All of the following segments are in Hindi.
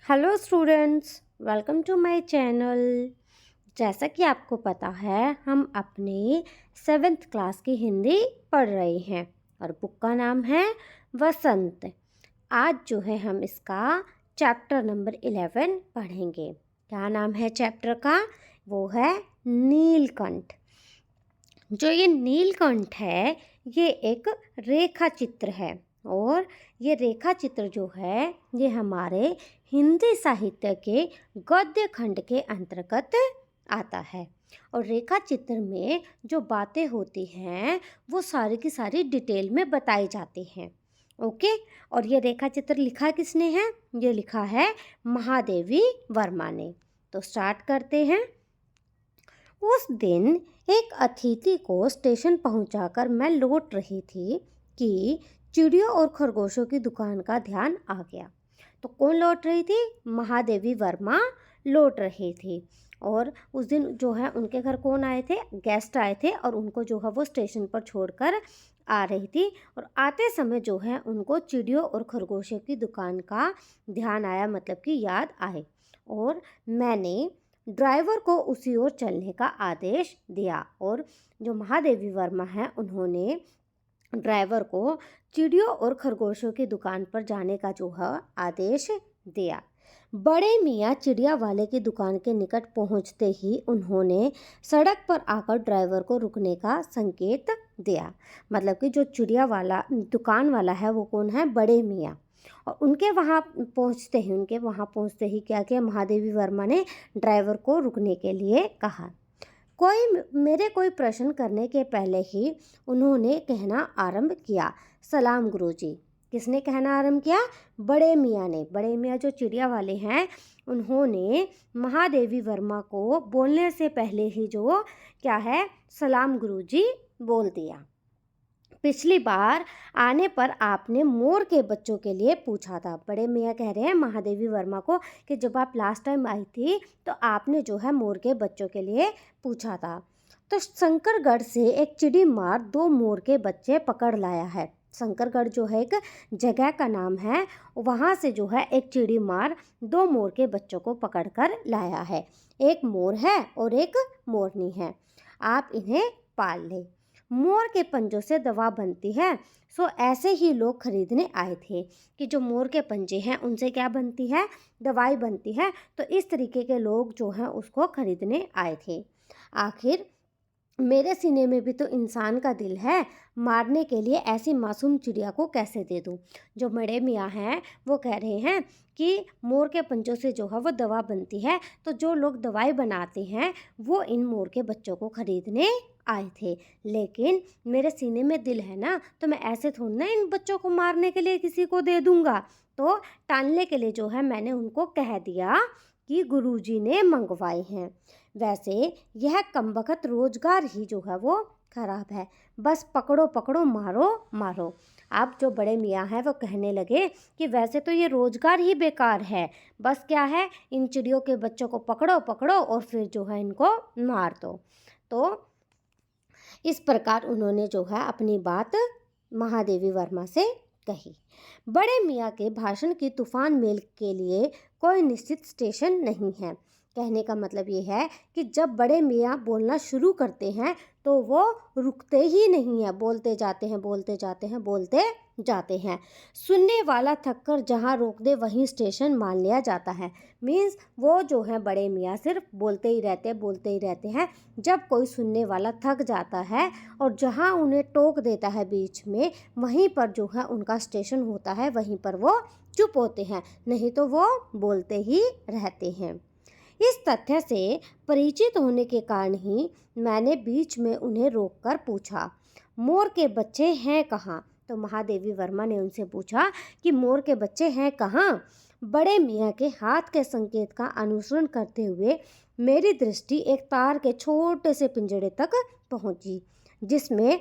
Hello students, welcome to my channel. जैसा कि आपको पता है, हम अपनी 7th क्लास की हिंदी पढ़ रहे हैं और बुक का नाम है वसंत। आज जो है हम इसका चैप्टर नंबर 11 पढ़ेंगे। क्या नाम है चैप्टर का? वो है नीलकंठ। जो ये नीलकंठ है, ये एक रेखा चित्र है और ये रेखा चित्र जो है ये हमारे हिंदी साहित्य के गद्य खंड के अंतर्गत आता है। और रेखा चित्र में जो बातें होती हैं वो सारी की सारी डिटेल में बताई जाती हैं। ओके। और ये रेखा चित्र लिखा किसने है? ये लिखा है महादेवी वर्मा ने। तो स्टार्ट करते हैं। उस दिन एक अतिथि को स्टेशन पहुंचाकर मैं लौट रही थी कि चिड़ियों और खरगोशों की दुकान का ध्यान आ गया। तो कौन लौट रही थी? महादेवी वर्मा लौट रही थी। और उस दिन जो है उनके घर कौन आए थे? गेस्ट आए थे और उनको जो है वो स्टेशन पर छोड़कर आ रही थी। और आते समय जो है उनको चिड़ियों और खरगोशों की दुकान का ध्यान आया, मतलब कि याद आए। और मैंने ड्राइवर को उसी ओर चलने का आदेश दिया। और जो महादेवी वर्मा है उन्होंने ड्राइवर को चिड़ियों और खरगोशों की दुकान पर जाने का जो है आदेश दिया। बड़े मियाँ चिड़िया वाले की दुकान के निकट पहुंचते ही उन्होंने सड़क पर आकर ड्राइवर को रुकने का संकेत दिया। मतलब कि जो चिड़िया वाला दुकान वाला है वो कौन है? बड़े मियाँ। और उनके वहाँ पहुँचते ही क्या किया? महादेवी वर्मा ने ड्राइवर को रुकने के लिए कहा। कोई प्रश्न करने के पहले ही उन्होंने कहना आरंभ किया, सलाम गुरुजी। किसने कहना आरंभ किया? बड़े मियाँ ने। बड़े मियाँ जो चिड़िया वाले हैं उन्होंने महादेवी वर्मा को बोलने से पहले ही जो क्या है, सलाम गुरुजी बोल दिया। पिछली बार आने पर आपने मोर के बच्चों के लिए पूछा था। बड़े मियाँ कह रहे हैं महादेवी वर्मा को कि जब आप लास्ट टाइम आई थी तो आपने जो है मोर के बच्चों के लिए पूछा था। तो शंकरगढ़ से एक चिड़ी मार 2 मोर के बच्चे पकड़ लाया है। शंकरगढ़ जो है एक जगह का नाम है, वहाँ से जो है एक चिड़ी मार 2 मोर के बच्चों को पकड़ कर लाया है। एक मोर है और एक मोरनी है। आप इन्हें पाल लें। मोर के पंजों से दवा बनती है। सो ऐसे ही लोग खरीदने आए थे कि जो मोर के पंजे हैं उनसे क्या बनती है? दवाई बनती है। तो इस तरीके के लोग जो हैं उसको खरीदने आए थे। आखिर मेरे सीने में भी तो इंसान का दिल है, मारने के लिए ऐसी मासूम चिड़िया को कैसे दे दूं? जो बड़े मियाँ हैं वो कह रहे हैं कि मोर के पंजों से जो है वो दवा बनती है। तो जो लोग दवाई बनाते हैं वो इन मोर के बच्चों को खरीदने आए थे। लेकिन मेरे सीने में दिल है ना, तो मैं ऐसे थोड़ी ना इन बच्चों को मारने के लिए किसी को दे दूंगा। तो टालने के लिए जो है मैंने उनको कह दिया कि गुरुजी ने मंगवाए हैं। वैसे यह कमबख्त रोजगार ही जो है वो खराब है। बस पकड़ो पकड़ो, मारो मारो। अब जो बड़े मियाँ हैं वो कहने लगे कि वैसे तो ये रोजगार ही बेकार है। बस क्या है, इन चिड़ियों के बच्चों को पकड़ो पकड़ो और फिर जो है इनको मार दो। तो इस प्रकार उन्होंने जो है अपनी बात महादेवी वर्मा से कही। बड़े मियाँ के भाषण की तूफान मेल के लिए कोई निश्चित स्टेशन नहीं है। कहने का मतलब ये है कि जब बड़े मियाँ बोलना शुरू करते हैं तो वो रुकते ही नहीं है, बोलते जाते हैं बोलते जाते हैं बोलते जाते हैं। सुनने वाला थक कर जहाँ रोक दे वहीं स्टेशन मान लिया जाता है। मीन्स वो जो है बड़े मियाँ सिर्फ बोलते ही रहते हैं। जब कोई सुनने वाला थक जाता है और जहाँ उन्हें टोक देता है बीच में, वहीं पर जो है उनका स्टेशन होता है, वहीं पर वो चुप होते हैं, नहीं तो वो बोलते ही रहते हैं। इस तथ्य से परिचित होने के कारण ही मैंने बीच में उन्हें रोककर पूछा, मोर के बच्चे हैं कहाँ? तो महादेवी वर्मा ने उनसे पूछा कि मोर के बच्चे हैं कहाँ? बड़े मियाँ के हाथ के संकेत का अनुसरण करते हुए मेरी दृष्टि एक तार के छोटे से पिंजरे तक पहुंची, जिसमें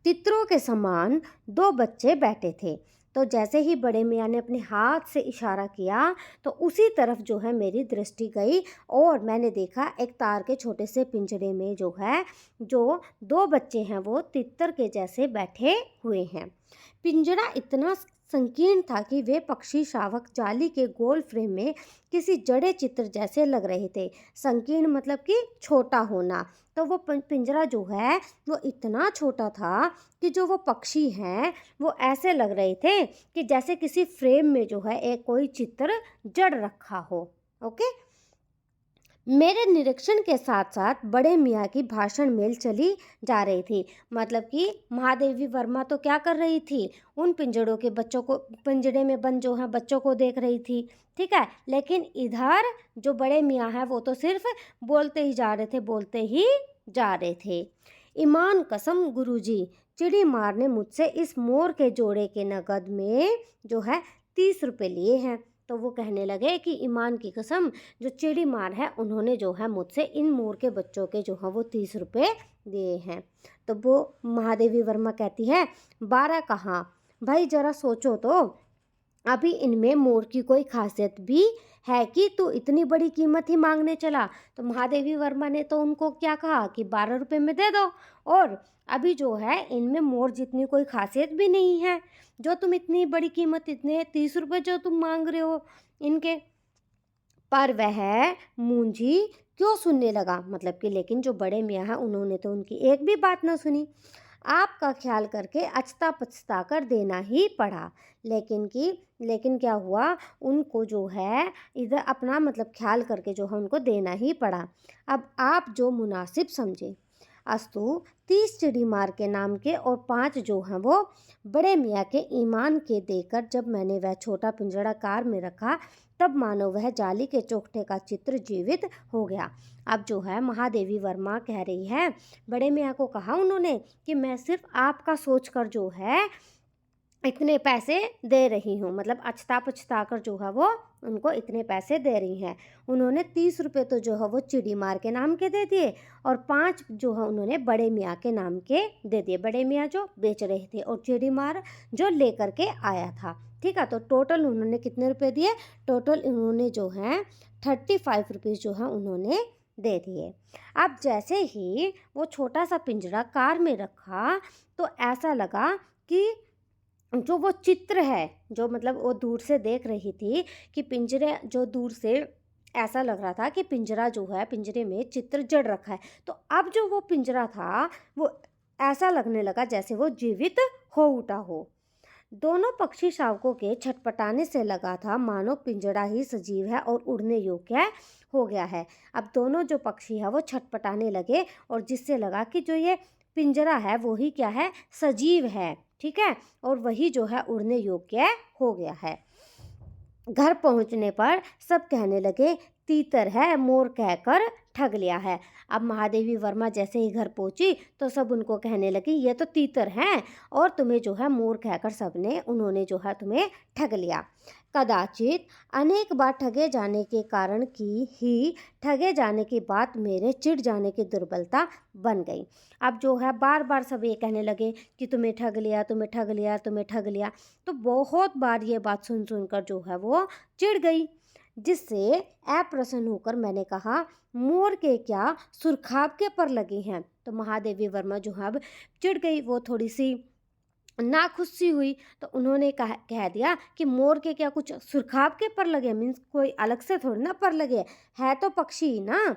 तितरों के समान 2 बच्चे बैठे थे। तो जैसे ही बड़े मियाँ ने अपने हाथ से इशारा किया तो उसी तरफ जो है मेरी दृष्टि गई और मैंने देखा एक तार के छोटे से पिंजरे में जो है जो 2 बच्चे हैं वो तितर के जैसे बैठे हुए हैं। पिंजरा इतना संकीर्ण था कि वे पक्षी शावक जाली के गोल फ्रेम में किसी जड़े चित्र जैसे लग रहे थे। संकीर्ण मतलब कि छोटा होना। तो वो पिंजरा जो है वो इतना छोटा था कि जो वो पक्षी हैं वो ऐसे लग रहे थे कि जैसे किसी फ्रेम में जो है एक कोई चित्र जड़ रखा हो। ओके। मेरे निरीक्षण के साथ साथ बड़े मियाँ की भाषण मेल चली जा रही थी। मतलब कि महादेवी वर्मा तो क्या कर रही थी, उन पिंजड़ों के बच्चों को, पिंजड़े में बंद जो है बच्चों को देख रही थी, ठीक है। लेकिन इधर जो बड़े मियाँ हैं वो तो सिर्फ बोलते ही जा रहे थे, बोलते ही जा रहे थे। ईमान कसम गुरुजी, चिड़ी मार ने मुझसे इस मोर के जोड़े के नकद में जो है 30 रुपये लिए हैं। तो वो कहने लगे कि ईमान की कसम, जो चिड़ी मार है उन्होंने जो है मुझसे इन मोर के बच्चों के जो है वो 30 रुपये दिए हैं। तो वो महादेवी वर्मा कहती है 12 कहाँ भाई, जरा सोचो तो, अभी इनमें मोर की कोई खासियत भी है कि तू इतनी बड़ी कीमत ही मांगने चला। तो महादेवी वर्मा ने तो उनको क्या कहा कि 12 रुपये में दे दो, और अभी जो है इनमें मोर जितनी कोई खासियत भी नहीं है, जो तुम इतनी बड़ी कीमत, इतने 30 रुपये जो तुम मांग रहे हो इनके। पर वह मूंजी क्यों सुनने लगा, मतलब कि लेकिन जो बड़े मियाँ हैं उन्होंने तो उनकी एक भी बात ना सुनी। आपका ख्याल करके अछता पछता कर देना ही पड़ा। लेकिन क्या हुआ, उनको जो है इधर अपना मतलब ख्याल करके जो है उनको देना ही पड़ा। अब आप जो मुनासिब समझे। अस्तु 30 चिड़ी मार के नाम के और 5 जो हैं वो बड़े मियाँ के ईमान के देकर जब मैंने वह छोटा पिंजड़ा कार में रखा, तब मानो वह जाली के चोखटे का चित्र जीवित हो गया। अब जो है महादेवी वर्मा कह रही है, बड़े मियाँ को कहा उन्होंने कि मैं सिर्फ आपका सोच कर जो है इतने पैसे दे रही हूँ, मतलब अछता पछता कर जो है वो उनको इतने पैसे दे रही हैं। उन्होंने 30 रुपये तो जो है वो चिड़ी मार के नाम के दे दिए, और 5 जो है उन्होंने बड़े मियाँ के नाम के दे दिए। बड़े मियाँ जो बेच रहे थे और चिड़ी मार जो लेकर के आया था, ठीक है। तो टोटल उन्होंने कितने रुपए दिए, टोटल उन्होंने जो है 35 रुपीज़ जो है उन्होंने दे दिए। अब जैसे ही वो छोटा सा पिंजरा कार में रखा तो ऐसा लगा कि जो वो चित्र है, जो मतलब वो दूर से देख रही थी कि पिंजरे जो दूर से ऐसा लग रहा था कि पिंजरा जो है, पिंजरे में चित्र जड़ रखा है। तो अब जो वो पिंजरा था वो ऐसा लगने लगा जैसे वो जीवित हो उठा हो। दोनों पक्षी शावकों के छटपटाने से लगा था मानो पिंजड़ा ही सजीव है और उड़ने योग्य हो गया है। अब दोनों जो पक्षी है वो छटपटाने लगे, और जिससे लगा कि जो ये पिंजरा है वो ही क्या है, सजीव है, ठीक है, और वही जो है उड़ने योग्य हो गया है। घर पहुंचने पर सब कहने लगे तीतर है, मोर कहकर ठग लिया है। अब महादेवी वर्मा जैसे ही घर पहुंची तो सब उनको कहने लगी ये तो तीतर हैं, और तुम्हें जो है मोर कहकर सबने उन्होंने जो है तुम्हें ठग लिया। कदाचित अनेक बार ठगे जाने के कारण की ही ठगे जाने की बात मेरे चिढ़ जाने की दुर्बलता बन गई। अब जो है बार बार सब ये कहने लगे कि तुम्हें ठग लिया, तुम्हें ठग लिया, तुम्हें ठग लिया। तो बहुत बार ये बात सुन सुनकर जो है वो चिढ़ गई, जिससे अप्रसन्न होकर मैंने कहा मोर के क्या सुरखाब के पर लगी हैं। तो महादेवी वर्मा जो है अब चिढ़ गई, वो थोड़ी सी नाखुशी हुई। तो उन्होंने कह दिया कि मोर के क्या कुछ सुरखाब के पर लगे, मीन्स कोई अलग से थोड़ी ना पर लगे, है तो पक्षी ही ना।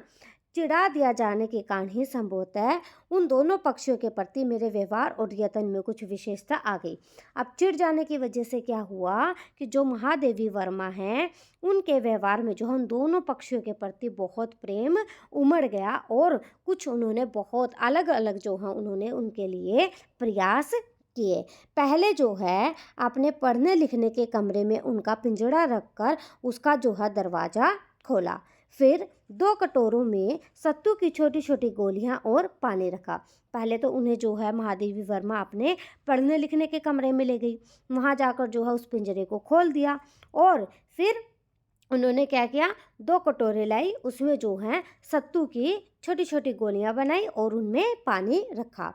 चिढ़ा दिया जाने के कारण ही संभवतः उन दोनों पक्षियों के प्रति मेरे व्यवहार और यत्न में कुछ विशेषता आ गई। अब चिढ़ जाने की वजह से क्या हुआ कि जो महादेवी वर्मा हैं उनके व्यवहार में जो उन दोनों पक्षियों के प्रति बहुत प्रेम उमड़ गया, और कुछ उन्होंने बहुत अलग अलग जो है उन्होंने उनके लिए प्रयास किए। पहले जो है आपने पढ़ने लिखने के कमरे में उनका पिंजड़ा रखकर उसका जो है दरवाज़ा खोला, फिर 2 कटोरों में सत्तू की छोटी छोटी गोलियां और पानी रखा। पहले तो उन्हें जो है महादेवी वर्मा अपने पढ़ने लिखने के कमरे में ले गई, वहां जाकर जो है उस पिंजरे को खोल दिया, और फिर उन्होंने क्या किया, 2 कटोरे लाई, उसमें जो है सत्तू की छोटी छोटी गोलियां बनाई और उनमें पानी रखा।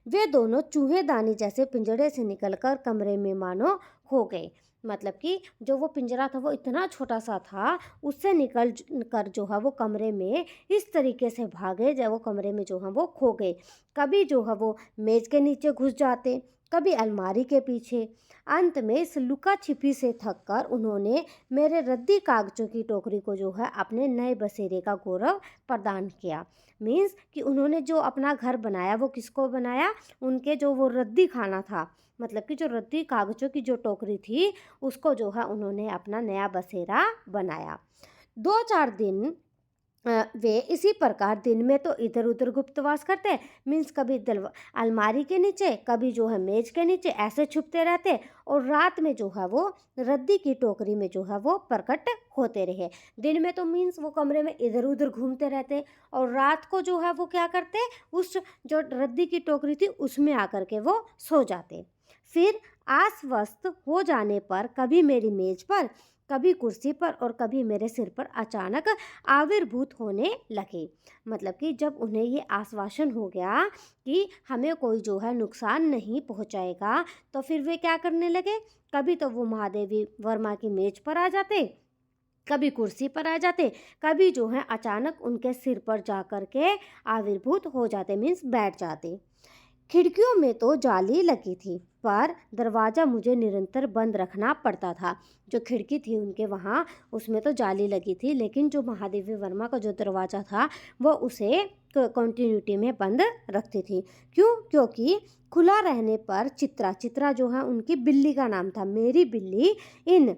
वे दोनों चूहेदानी जैसे पिंजरे से निकलकर कमरे में मानो खो गए। मतलब कि जो वो पिंजरा था वो इतना छोटा सा था, उससे निकल कर जो है वो कमरे में इस तरीके से भागे जब वो कमरे में जो है वो खो गए। कभी जो है वो मेज़ के नीचे घुस जाते, कभी अलमारी के पीछे। अंत में इस लुका छिपी से थककर उन्होंने मेरे रद्दी कागजों की टोकरी को जो है अपने नए बसेरे का गौरव प्रदान किया। मीन्स कि उन्होंने जो अपना घर बनाया वो किसको बनाया, उनके जो वो रद्दी खाना था, मतलब कि जो रद्दी कागजों की जो टोकरी थी उसको जो है उन्होंने अपना नया बसेरा बनाया। 2-4 दिन वे इसी प्रकार दिन में तो इधर उधर गुप्तवास करते, मीन्स कभी अलमारी के नीचे, कभी जो है मेज के नीचे ऐसे छुपते रहते, और रात में जो है वो रद्दी की टोकरी में जो है वो प्रकट होते रहे। दिन में तो मीन्स वो कमरे में इधर उधर घूमते रहते, और रात को जो है वो क्या करते, उस जो रद्दी की टोकरी थी उसमें आकर के वो सो जाते। फिर आश्वस्त हो जाने पर कभी मेरी मेज पर, कभी कुर्सी पर और कभी मेरे सिर पर अचानक आविर्भूत होने लगे। मतलब कि जब उन्हें ये आश्वासन हो गया कि हमें कोई जो है नुकसान नहीं पहुंचाएगा, तो फिर वे क्या करने लगे, कभी तो वो महादेवी वर्मा की मेज पर आ जाते, कभी कुर्सी पर आ जाते, कभी जो है अचानक उनके सिर पर जा कर के आविर्भूत हो जाते, मीन्स बैठ जाते। खिड़कियों में तो जाली लगी थी, पर दरवाज़ा मुझे निरंतर बंद रखना पड़ता था। जो खिड़की थी उनके वहाँ, उसमें तो जाली लगी थी, लेकिन जो महादेवी वर्मा का जो दरवाज़ा था वो उसे कंटिन्यूटी में बंद रखती थी। क्यों? क्योंकि खुला रहने पर चित्रा, चित्रा जो है उनकी बिल्ली का नाम था, मेरी बिल्ली इन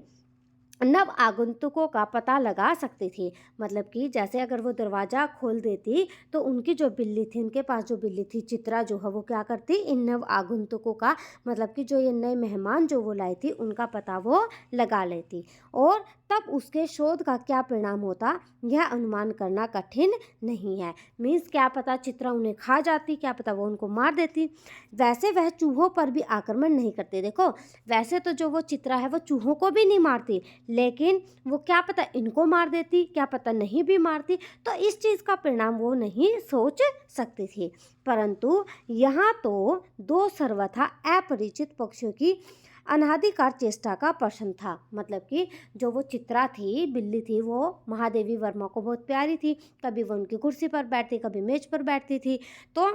नव आगंतुकों का पता लगा सकती थी। मतलब कि जैसे अगर वो दरवाज़ा खोल देती तो उनकी जो बिल्ली थी, उनके पास जो बिल्ली थी चित्रा जो है वो क्या करती, इन नव आगंतुकों का, मतलब कि जो ये नए मेहमान जो वो लाई थी उनका पता वो लगा लेती, और तब उसके शोध का क्या परिणाम होता यह अनुमान करना कठिन नहीं है। मीन्स क्या पता चित्रा उन्हें खा जाती, क्या पता वो उनको मार देती। वैसे वह चूहों पर भी आक्रमण नहीं करते। देखो, वैसे तो जो वो चित्रा है वो चूहों को भी नहीं मारती, लेकिन वो क्या पता इनको मार देती, क्या पता नहीं भी मारती, तो इस चीज़ का परिणाम वो नहीं सोच सकती थी। परंतु यहाँ तो दो सर्वथा अपरिचित पक्षियों की अनादिकाल चेष्टा का प्रश्न था। मतलब कि जो वो चित्रा थी, बिल्ली थी, वो महादेवी वर्मा को बहुत प्यारी थी, कभी वो उनकी कुर्सी पर बैठती, कभी मेज पर बैठती थी, तो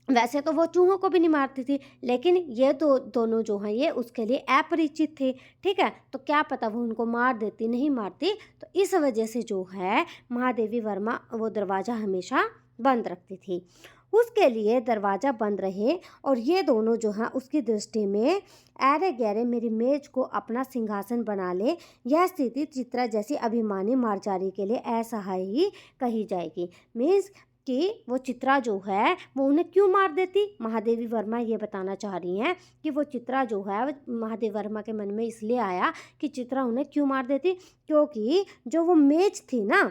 वैसे तो वो चूहों को भी नहीं मारती थी, लेकिन ये दोनों जो हैं ये उसके लिए अपरिचित थे। ठीक है, तो क्या पता वो उनको मार देती, नहीं मारती, तो इस वजह से जो है महादेवी वर्मा वो दरवाज़ा हमेशा बंद रखती थी। उसके लिए दरवाज़ा बंद रहे, और ये दोनों जो हैं उसकी दृष्टि में ऐरे गहरे मेरी मेज को अपना सिंहासन बना ले, यह स्थिति चित्रा जैसी अभिमानी मार्जारी के लिए असहाय ही कही जाएगी। मीन्स कि वो चित्रा जो है वो उन्हें क्यों मार देती, महादेवी वर्मा ये बताना चाह रही हैं कि वो चित्रा जो है महादेवी वर्मा के मन में इसलिए आया कि चित्रा उन्हें क्यों मार देती, क्योंकि जो वो मेज थी ना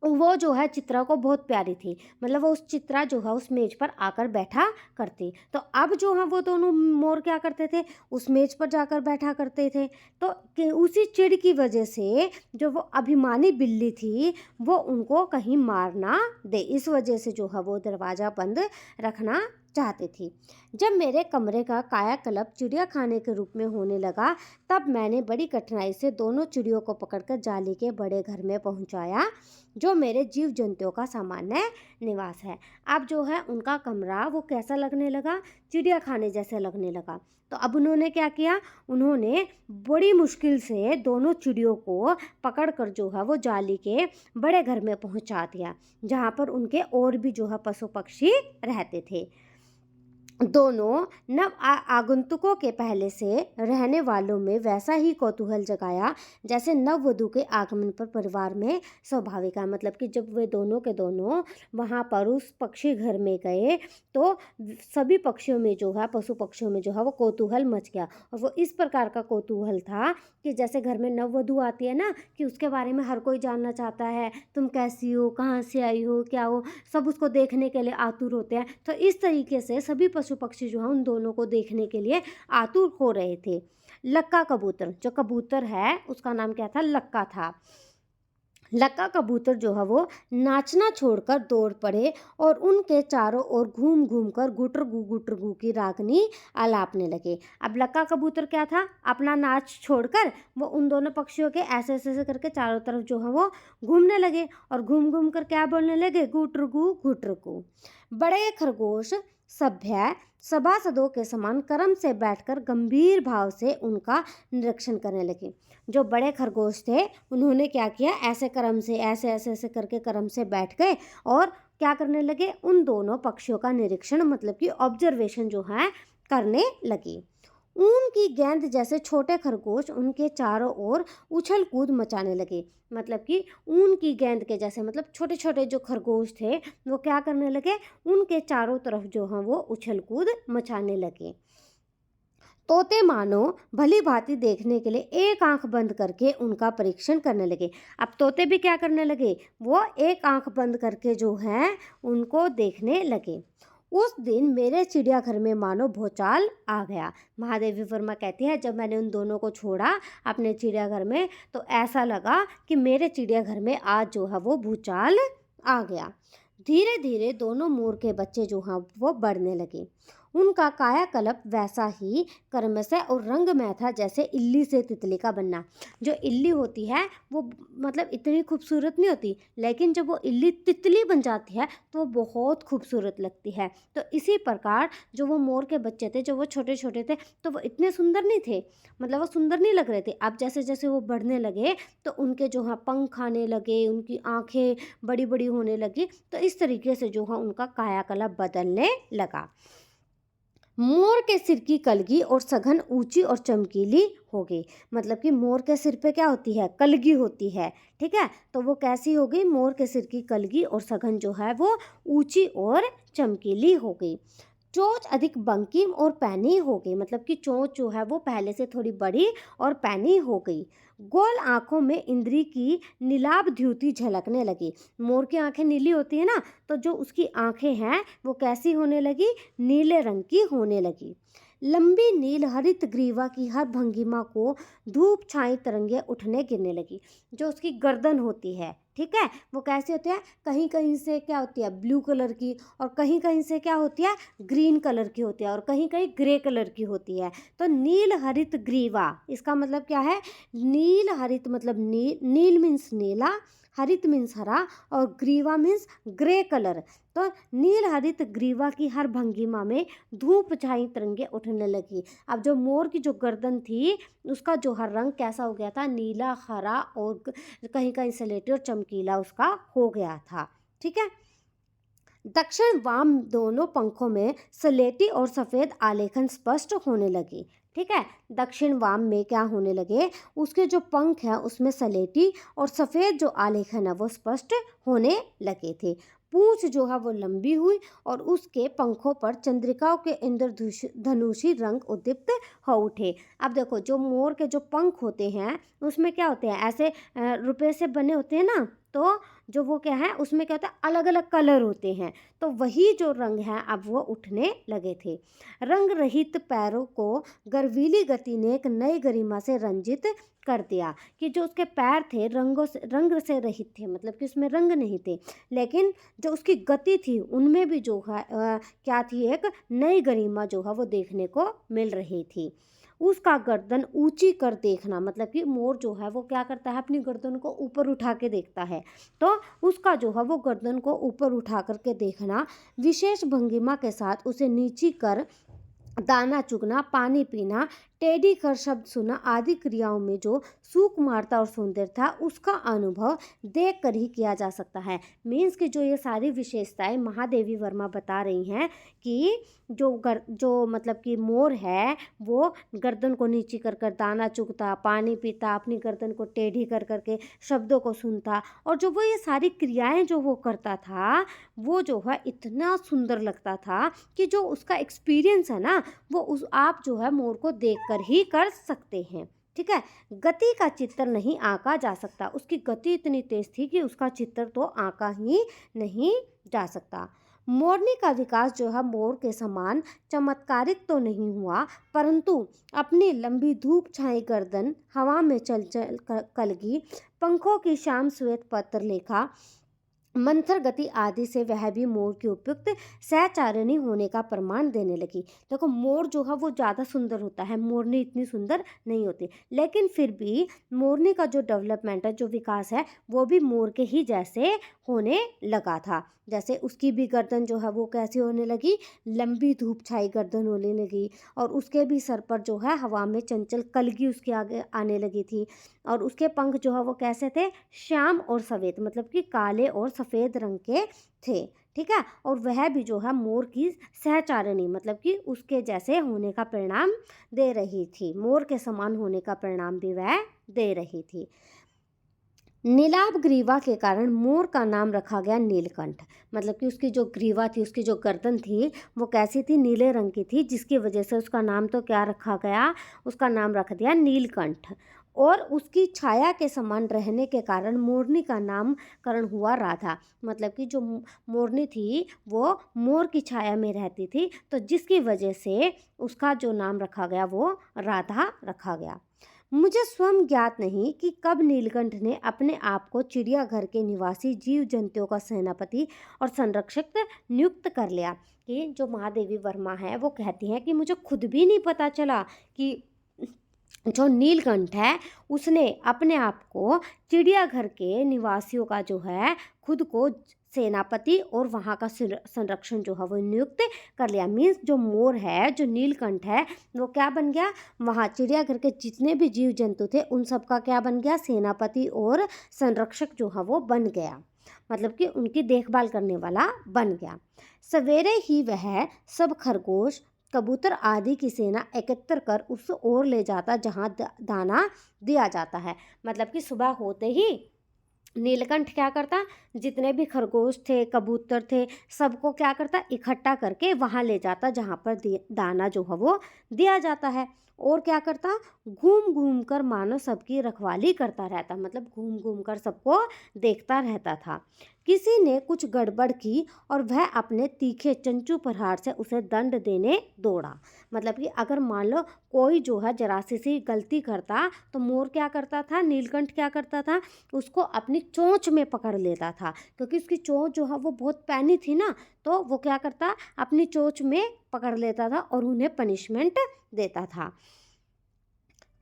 वो जो है चित्रा को बहुत प्यारी थी। मतलब वो उस चित्रा जो है उस मेज पर आकर बैठा करती, तो अब जो है वो दोनों मोर क्या करते थे, उस मेज पर जाकर बैठा करते थे। तो उसी चिढ़ की वजह से जो वो अभिमानी बिल्ली थी वो उनको कहीं मार ना दे, इस वजह से जो है वो दरवाज़ा बंद रखना चाहती थी। जब मेरे कमरे का कायाकल्प चिड़िया खाने के रूप में होने लगा, तब मैंने बड़ी कठिनाई से दोनों चिड़ियों को पकड़कर जाली के बड़े घर में पहुंचाया, जो मेरे जीव जंतुओं का सामान्य निवास है। अब जो है उनका कमरा वो कैसा लगने लगा, चिड़िया खाने जैसे लगने लगा। तो अब उन्होंने क्या किया, उन्होंने बड़ी मुश्किल से दोनों चिड़ियों को पकड़कर जो है वो जाली के बड़े घर में पहुंचा दिया, जहां पर उनके और भी जो है पशु पक्षी रहते थे। दोनों नव आगंतुकों के पहले से रहने वालों में वैसा ही कौतूहल जगाया जैसे नववधु के आगमन पर परिवार में स्वाभाविक है। मतलब कि जब वे दोनों के दोनों वहाँ पर उस पक्षी घर में गए तो सभी पक्षियों में जो है, पशु पक्षियों में जो है वो कौतूहल मच गया, और वो इस प्रकार का कौतूहल था कि जैसे घर में नववधु आती है ना, कि उसके बारे में हर कोई जानना चाहता है, तुम कैसी हो, कहाँ से आई हो, क्या हो, सब उसको देखने के लिए आतुर होते हैं। तो इस तरीके से सभी पशु पक्षी जो है उन दोनों को देखने के लिए आतुर हो रहे थे। लक्का कबूतर, जो कबूतर है उसका नाम क्या था, लक्का था। लक्का कबूतर जो है वो नाचना छोड़कर दौड़ पड़े और उनके चारों ओर घूम घूम कर गुटर गु की रागनी आलापने लगे। अब लक्का कबूतर क्या था, अपना नाच छोड़कर वो उन दोनों पक्षियों के ऐसे ऐसे करके चारों तरफ जो है वो घूमने लगे, और घूम घूम कर क्या बोलने लगे, गुटर गु गुटर गु। बड़े खरगोश सभ्य सभासदों के समान क्रम से बैठकर गंभीर भाव से उनका निरीक्षण करने लगे। जो बड़े खरगोश थे उन्होंने क्या किया, ऐसे क्रम से ऐसे ऐसे ऐसे करके क्रम से बैठ गए और क्या करने लगे, उन दोनों पक्षियों का निरीक्षण मतलब कि ऑब्जर्वेशन जो है करने लगी। ऊन की गेंद जैसे छोटे खरगोश उनके चारों ओर उछल कूद मचाने लगे। मतलब कि ऊन की गेंद के जैसे मतलब छोटे छोटे जो खरगोश थे वो क्या करने लगे, उनके चारों तरफ जो है वो उछल कूद मचाने लगे। तोते मानो भली भांति देखने के लिए एक आंख बंद करके उनका परीक्षण करने लगे। अब तोते भी क्या करने लगे, वो एक आंख बंद करके जो है उनको देखने लगे। उस दिन मेरे चिड़ियाघर में मानो भूचाल आ गया। महादेवी वर्मा कहती है, जब मैंने उन दोनों को छोड़ा अपने चिड़ियाघर में तो ऐसा लगा कि मेरे चिड़ियाघर में आज जो है वो भूचाल आ गया। धीरे धीरे दोनों मोर के बच्चे जो हैं वो बढ़ने लगे। उनका कायाकल्प वैसा ही कर्मश और रंगमय था जैसे इल्ली से तितली का बनना। जो इल्ली होती है वो मतलब इतनी खूबसूरत नहीं होती, लेकिन जब वो इल्ली तितली बन जाती है तो वो बहुत खूबसूरत लगती है। तो इसी प्रकार जो वो मोर के बच्चे थे, जो वो छोटे छोटे थे, तो वो इतने सुंदर नहीं थे, मतलब वो सुंदर नहीं लग रहे थे। अब जैसे जैसे वो बढ़ने लगे तो उनके जो है पंख आने लगे, उनकी आँखें बड़ी बड़ी होने लगी, तो इस तरीके से जो है उनका कायाकल्प बदलने लगा। मोर के सिर की कलगी और सघन ऊंची और चमकीली हो गई। मतलब कि मोर के सिर पे क्या होती है, कलगी होती है, ठीक है। तो वो कैसी हो गई, मोर के सिर की कलगी और सघन जो है वो ऊंची और चमकीली हो गई। चोंच अधिक बंकीम और पैनी हो गई। मतलब कि चोंच जो है वो पहले से थोड़ी बड़ी और पैनी हो गई। गोल आंखों में इंद्री की नीलाभ द्युति झलकने लगी। मोर की आंखें नीली होती है ना, तो जो उसकी आंखें हैं वो कैसी होने लगी, नीले रंग की होने लगी। लंबी नील हरित ग्रीवा की हर भंगिमा को धूप छाई तरंगे उठने गिरने लगी। जो उसकी गर्दन होती है, ठीक है, वो कैसी होती है, कहीं कहीं से क्या होती है ब्लू कलर की, और कहीं कहीं से क्या होती है ग्रीन कलर की होती है, और कहीं कहीं ग्रे कलर की होती है। तो नील हरित ग्रीवा इसका मतलब क्या है, नील हरित मतलब नील, नील मीन्स नीला, हरित मीन्स हरा, और ग्रीवा मीन्स ग्रे कलर। तो नील हरित ग्रीवा की हर भंगिमा में धूप छाई तरंगे उठने लगी। अब जो मोर की जो गर्दन थी उसका जो हर रंग कैसा हो गया था, नीला, हरा और कहीं कहीं सलेटी और चमकीला उसका हो गया था, ठीक है। दक्षिण वाम दोनों पंखों में सलेटी और सफ़ेद आलेखन स्पष्ट होने लगी, ठीक है। दक्षिण वाम में क्या होने लगे, उसके जो पंख हैं उसमें सलेटी और सफ़ेद जो आलेखन है वो स्पष्ट होने लगे थे। पूंछ जो है वो लंबी हुई और उसके पंखों पर चंद्रिकाओं के इंद्रधनुषी रंग उद्दीप्त हो उठे। अब देखो जो मोर के जो पंख होते हैं उसमें क्या होते हैं, ऐसे रुपए से बने होते हैं ना, तो जो वो क्या है उसमें क्या होता है अलग अलग कलर होते हैं। तो वही जो रंग है अब वो उठने लगे थे। रंग रहित पैरों को गर्वीली गति ने एक नई गरिमा से रंजित कर दिया। कि जो उसके पैर थे रंग से रहित थे, मतलब कि उसमें रंग नहीं थे, लेकिन जो उसकी गति थी उनमें भी जो है क्या थी, एक नई गरिमा जो है वो देखने को मिल रही थी। उसका गर्दन ऊंची कर देखना, मतलब कि मोर जो है वो क्या करता है अपनी गर्दन को ऊपर उठा के देखता है, तो उसका जो है वो गर्दन को ऊपर उठा करके देखना, विशेष भंगिमा के साथ उसे नीची कर दाना चुगना, पानी पीना, टेढ़ी कर शब्द सुना आदि क्रियाओं में जो सुकुमारता और सौंदर्य था उसका अनुभव देख कर ही किया जा सकता है। मीन्स कि जो ये सारी विशेषताएं महादेवी वर्मा बता रही हैं कि जो मतलब कि मोर है वो गर्दन को नीची कर कर दाना चुगता, पानी पीता, अपनी गर्दन को टेढ़ी कर करके शब्दों को सुनता, और जो वो ये सारी क्रियाएं जो वो करता था वो जो है इतना सुंदर लगता था कि जो उसका एक्सपीरियंस है ना वो उस आप जो है मोर को देखकर ही कर सकते हैं, ठीक है। गति का चित्र नहीं आंका जा सकता, उसकी गति इतनी तेज थी कि उसका चित्र तो आंका ही नहीं जा सकता। मोरनी का विकास जो है मोर के समान चमत्कारिक तो नहीं हुआ, परंतु अपनी लंबी धूप छाई गर्दन, हवा में चल चल कलगी पंखों की श्याम श्वेत पत्र लेखा, मंथर गति आदि से वह भी मोर की उपयुक्त सहचारिणी होने का प्रमाण देने लगी। देखो मोर जो है वो ज़्यादा सुंदर होता है, मोरनी इतनी सुंदर नहीं होती, लेकिन फिर भी मोरनी का जो डेवलपमेंट है, जो विकास है, वो भी मोर के ही जैसे होने लगा था। जैसे उसकी भी गर्दन जो है वो कैसी होने लगी, लंबी धूप छाई गर्दन होने लगी, और उसके भी सर पर जो है हवा में चंचल कलगी उसके आगे आने लगी थी, और उसके पंख जो है वो कैसे थे, श्याम और सफ़ेद, मतलब कि काले और सफ़ेद रंग के थे। ठीक है, और वह भी जो है मोर की सहचारिणी, मतलब कि उसके जैसे होने का परिणाम दे रही थी, मोर के समान होने का परिणाम भी वह दे रही थी। नीलाभ ग्रीवा के कारण मोर का नाम रखा गया नीलकंठ, मतलब कि उसकी जो ग्रीवा थी, उसकी जो गर्दन थी, वो कैसी थी, नीले रंग की थी, जिसकी वजह से उसका नाम तो क्या रखा गया, उसका नाम रख दिया नीलकंठ। और उसकी छाया के समान रहने के कारण मोरनी का नामकरण हुआ राधा, मतलब कि जो मोरनी थी वो मोर की छाया में रहती थी, तो जिसकी वजह से उसका जो नाम रखा गया वो राधा रखा गया। मुझे स्वयं ज्ञात नहीं कि कब नीलकंठ ने अपने आप को चिड़ियाघर के निवासी जीव जंतुओं का सेनापति और संरक्षक नियुक्त कर लिया। कि जो महादेवी वर्मा है वो कहती हैं कि मुझे खुद भी नहीं पता चला कि जो नीलकंठ है उसने अपने आप को चिड़ियाघर के निवासियों का जो है खुद को सेनापति और वहाँ का संरक्षण जो है वो नियुक्त कर लिया। मीन्स जो मोर है, जो नीलकंठ है, वो क्या बन गया, वहाँ चिड़ियाघर के जितने भी जीव जंतु थे उन सब का क्या बन गया, सेनापति और संरक्षक जो है वो बन गया, मतलब कि उनकी देखभाल करने वाला बन गया। सवेरे ही वह सब खरगोश, कबूतर आदि की सेना एकत्र कर उस ओर ले जाता जहाँ दाना दिया जाता है। मतलब कि सुबह होते ही नीलकंठ क्या करता, जितने भी खरगोश थे, कबूतर थे, सबको क्या करता, इकट्ठा करके वहाँ ले जाता जहाँ पर दाना जो है वो दिया जाता है। और क्या करता, घूम घूम कर मानो सबकी रखवाली करता रहता, मतलब घूम घूम कर सबको देखता रहता था। किसी ने कुछ गड़बड़ की और वह अपने तीखे चंचू प्रहार से उसे दंड देने दौड़ा। मतलब कि अगर मान लो कोई जो है जरा सी गलती करता तो मोर क्या करता था, नीलकंठ क्या करता था, उसको अपनी चोंच में पकड़ लेता था, क्योंकि उसकी चोंच जो है वो बहुत पैनी थी ना, तो वो क्या करता, अपनी चोंच में पकड़ लेता था और उन्हें पनिशमेंट देता था।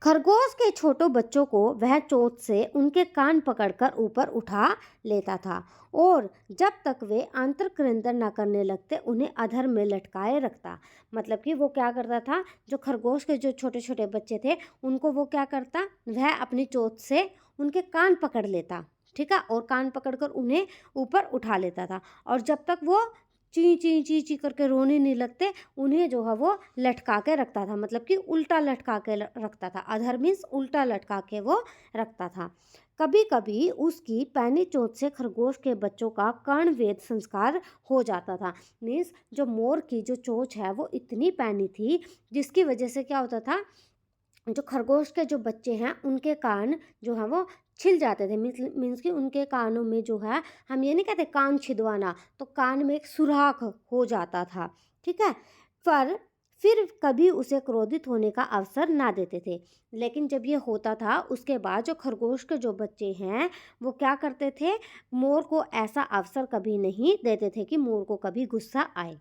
खरगोश के छोटों बच्चों को वह चोंच से उनके कान पकड़कर ऊपर उठा लेता था, और जब तक वे आंतर कृंतन न करने लगते उन्हें अधर में लटकाए रखता। मतलब कि वो क्या करता था, जो खरगोश के जो छोटे छोटे बच्चे थे उनको वो क्या करता, वह अपनी चोंच से उनके कान पकड़ लेता, ठीक है, और कान पकड़कर उन्हें ऊपर उठा लेता था, और जब तक वो ची ची ची ची करके रोने नहीं लगते उन्हें जो है वो लटका के रखता था, मतलब कि उल्टा लटका के रखता था, अधर मीन्स उल्टा लटका के वो रखता था। कभी कभी उसकी पैनी चोट से खरगोश के बच्चों का कर्णवेद संस्कार हो जाता था। मीन्स जो मोर की जो चोंच है वो इतनी पैनी थी जिसकी वजह से क्या होता था, जो खरगोश के जो बच्चे हैं उनके कान जो है वो छिल जाते थे। मीन्स कि उनके कानों में जो है, हम ये नहीं कहते कान छिदवाना, तो कान में एक सुराख हो जाता था, ठीक है। पर फिर कभी उसे क्रोधित होने का अवसर ना देते थे। लेकिन जब ये होता था उसके बाद जो खरगोश के जो बच्चे हैं वो क्या करते थे, मोर को ऐसा अवसर कभी नहीं देते थे कि मोर को कभी गुस्सा आए।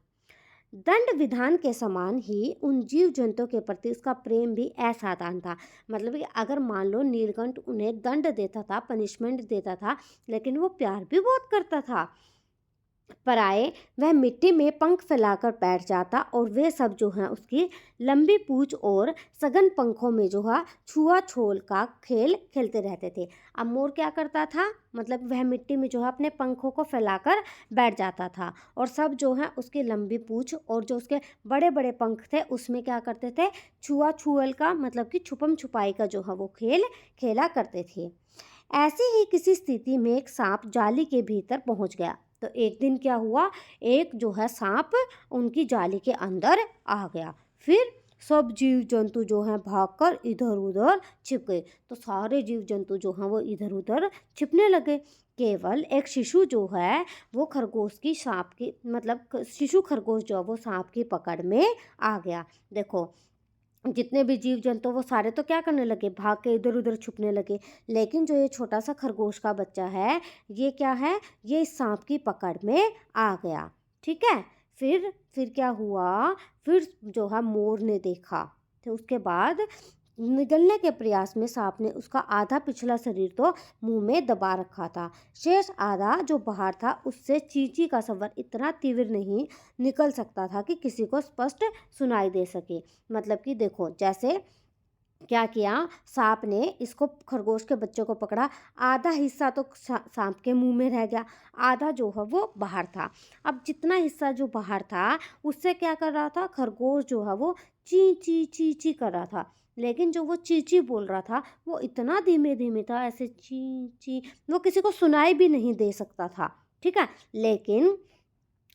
दंड विधान के समान ही उन जीव जंतुओं के प्रति उसका प्रेम भी असाधारण था। मतलब कि अगर मान लो नीलकंठ उन्हें दंड देता था, पनिशमेंट देता था, लेकिन वो प्यार भी बहुत करता था। पर आए वह मिट्टी में पंख फैलाकर बैठ जाता और वे सब जो हैं उसकी लंबी पूंछ और सघन पंखों में जो है छुआ छोल का खेल खेलते रहते थे। अब मोर क्या करता था, मतलब वह मिट्टी में जो है अपने पंखों को फैलाकर बैठ जाता था, और सब जो है उसकी लंबी पूंछ और जो उसके बड़े बड़े पंख थे उसमें क्या करते थे, छुआ छुअल का, मतलब कि छुपम छुपाई का जो है वो खेल खेला करते थे। ऐसी ही किसी स्थिति में एक सांप जाली के भीतर पहुंच गया। तो एक दिन क्या हुआ, एक जो है सांप उनकी जाली के अंदर आ गया। फिर सब जीव जंतु जो हैं भागकर इधर उधर छिप गए। तो सारे जीव जंतु जो हैं वो इधर उधर छिपने लगे। केवल एक शिशु जो है वो खरगोश की सांप की, मतलब शिशु खरगोश जो है वो सांप की पकड़ में आ गया। देखो जितने भी जीव जंतु वो सारे तो क्या करने लगे, भाग के इधर उधर छुपने लगे। लेकिन जो ये छोटा सा खरगोश का बच्चा है, ये क्या है, ये इस सांप की पकड़ में आ गया। ठीक है। फिर क्या हुआ, फिर जो है मोर ने देखा, तो उसके बाद निगलने के प्रयास में सांप ने उसका आधा पिछला शरीर तो मुंह में दबा रखा था। शेष आधा जो बाहर था उससे चींची का स्वर इतना तीव्र नहीं निकल सकता था कि किसी को स्पष्ट सुनाई दे सके। मतलब कि देखो, जैसे क्या किया, सांप ने इसको, खरगोश के बच्चे को पकड़ा, आधा हिस्सा तो सांप के मुंह में रह गया, आधा जो है वो बाहर था। अब जितना हिस्सा जो बाहर था उससे क्या कर रहा था, खरगोश जो है वो ची ची ची ची कर रहा था। लेकिन जो वो ची ची बोल रहा था वो इतना धीमे धीमे था, ऐसे ची ची, वो किसी को सुनाई भी नहीं दे सकता था। ठीक है। लेकिन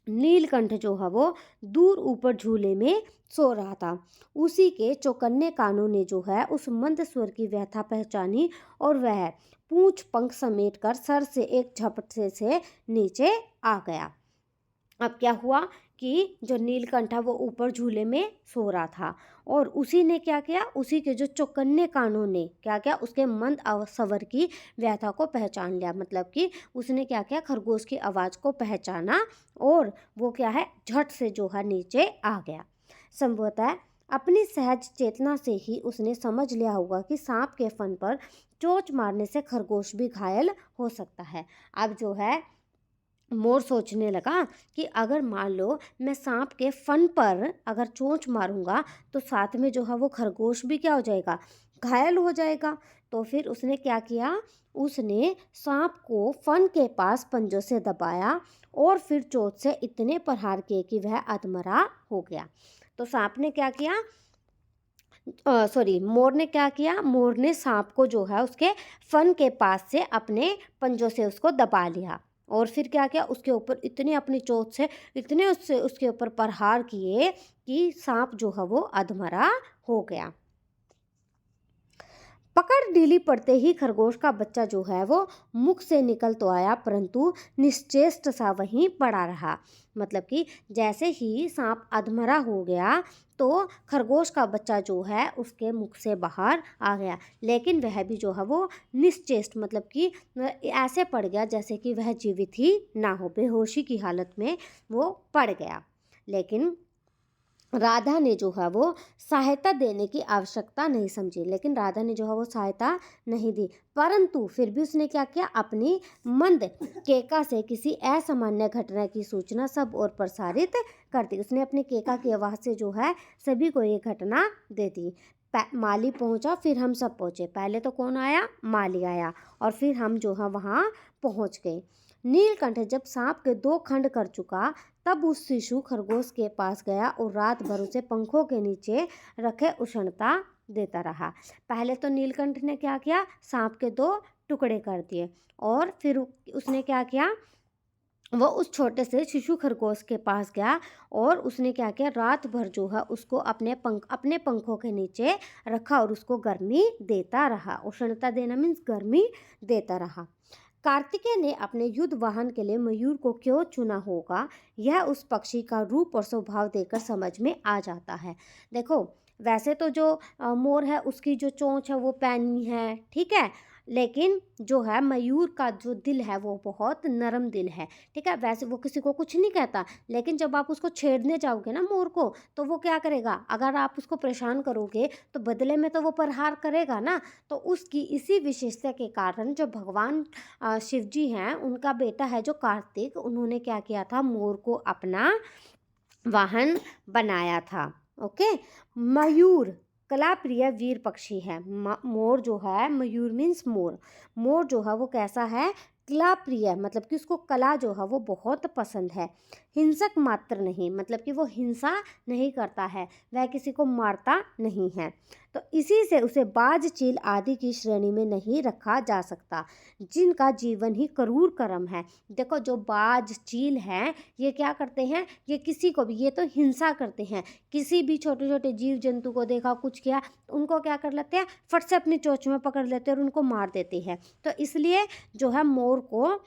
नीलकंठ जो है वो दूर ऊपर झूले में सो रहा था। उसी के चौकन्ने कानों ने जो है उस मंद स्वर की व्यथा पहचानी और वह पूंछ पंख समेट कर सर से एक झपटे से नीचे आ गया। अब क्या हुआ कि जो नीलकंठ है वो ऊपर झूले में सो रहा था और उसी ने क्या किया, उसी के जो चौकन्ने कानों ने क्या किया, उसके मंद स्वर की व्यथा को पहचान लिया। मतलब कि उसने क्या किया, खरगोश की आवाज़ को पहचाना और वो क्या है, झट से जो है नीचे आ गया। संभवतः अपनी सहज चेतना से ही उसने समझ लिया होगा कि सांप के फन पर चोंच मारने से खरगोश भी घायल हो सकता है। अब जो है मोर सोचने लगा कि अगर मान लो मैं सांप के फन पर अगर चोंच मारूंगा तो साथ में जो है वो खरगोश भी क्या हो जाएगा, घायल हो जाएगा। तो फिर उसने क्या किया, उसने सांप को फन के पास पंजों से दबाया और फिर चोंच से इतने प्रहार किए कि वह अधमरा हो गया। तो सांप ने क्या किया, मोर ने क्या किया, मोर ने सांप को जो है उसके फन के पास से अपने पंजों से उसको दबा लिया और फिर क्या किया, उसके ऊपर इतने अपनी चोंच से इतने उससे उसके ऊपर प्रहार किए कि सांप जो है वो अधमरा हो गया। पकड़ ढीली पड़ते ही खरगोश का बच्चा जो है वो मुख से निकल तो आया परंतु निश्चेष्ट सा वहीं पड़ा रहा। मतलब कि जैसे ही सांप अधमरा हो गया तो खरगोश का बच्चा जो है उसके मुख से बाहर आ गया, लेकिन वह भी जो है वो निश्चेष्ट, मतलब कि ऐसे पड़ गया जैसे कि वह जीवित ही ना हो, बेहोशी की हालत में वो पड़ गया। लेकिन राधा ने जो है वो सहायता देने की आवश्यकता नहीं समझी, लेकिन राधा ने जो है वो सहायता नहीं दी, परंतु फिर भी उसने क्या किया, अपनी मंद केका से किसी असामान्य घटना की सूचना सब और प्रसारित कर दी। उसने अपनी केका की आवाज़ से जो है सभी को ये घटना दे दी। माली पहुंचा, फिर हम सब पहुंचे। पहले तो कौन आया, माली आया और फिर हम जो है वहाँ पहुंच गए। नीलकंठ जब सांप के 2 खंड कर चुका तब उस शिशु खरगोश के पास गया और रात भर उसे पंखों के नीचे रखे उष्णता देता रहा। पहले तो नीलकंठ ने क्या किया, सांप के 2 टुकड़े कर दिए और फिर उसने क्या किया, वो उस छोटे से शिशु खरगोश के पास गया और उसने क्या किया, रात भर जो है उसको अपने पंखों के नीचे रखा और उसको गर्मी देता रहा। उष्णता देना मीन्स गर्मी देता रहा। कार्तिकेय ने अपने युद्ध वाहन के लिए मयूर को क्यों चुना होगा, यह उस पक्षी का रूप और स्वभाव देखकर समझ में आ जाता है। देखो, वैसे तो जो मोर है उसकी जो चोंच है वो पैनी है, ठीक है, लेकिन जो है मयूर का जो दिल है वो बहुत नरम दिल है। ठीक है, वैसे वो किसी को कुछ नहीं कहता, लेकिन जब आप उसको छेड़ने जाओगे ना मोर को, तो वो क्या करेगा, अगर आप उसको परेशान करोगे तो बदले में तो वो प्रहार करेगा ना। तो उसकी इसी विशेषता के कारण जो भगवान शिव जी हैं, उनका बेटा है जो कार्तिक, उन्होंने क्या किया था, मोर को अपना वाहन बनाया था। ओके। मयूर कला प्रिय वीर पक्षी है। मोर जो है, मयूर मीन्स मोर, मोर जो है वो कैसा है, कला प्रिय, मतलब कि उसको कला जो है वो बहुत पसंद है। हिंसक मात्र नहीं, मतलब कि वो हिंसा नहीं करता है, वह किसी को मारता नहीं है। तो इसी से उसे बाज चील आदि की श्रेणी में नहीं रखा जा सकता, जिनका जीवन ही क्रूर कर्म है। देखो, जो बाज चील हैं ये क्या करते हैं, ये किसी को भी, ये तो हिंसा करते हैं, किसी भी छोटे छोटे जीव जंतु को देखा, कुछ किया, उनको क्या कर लेते हैं, फट से अपनी चोंच में पकड़ लेते हैं और उनको मार देते हैं। तो इसलिए जो है मोर को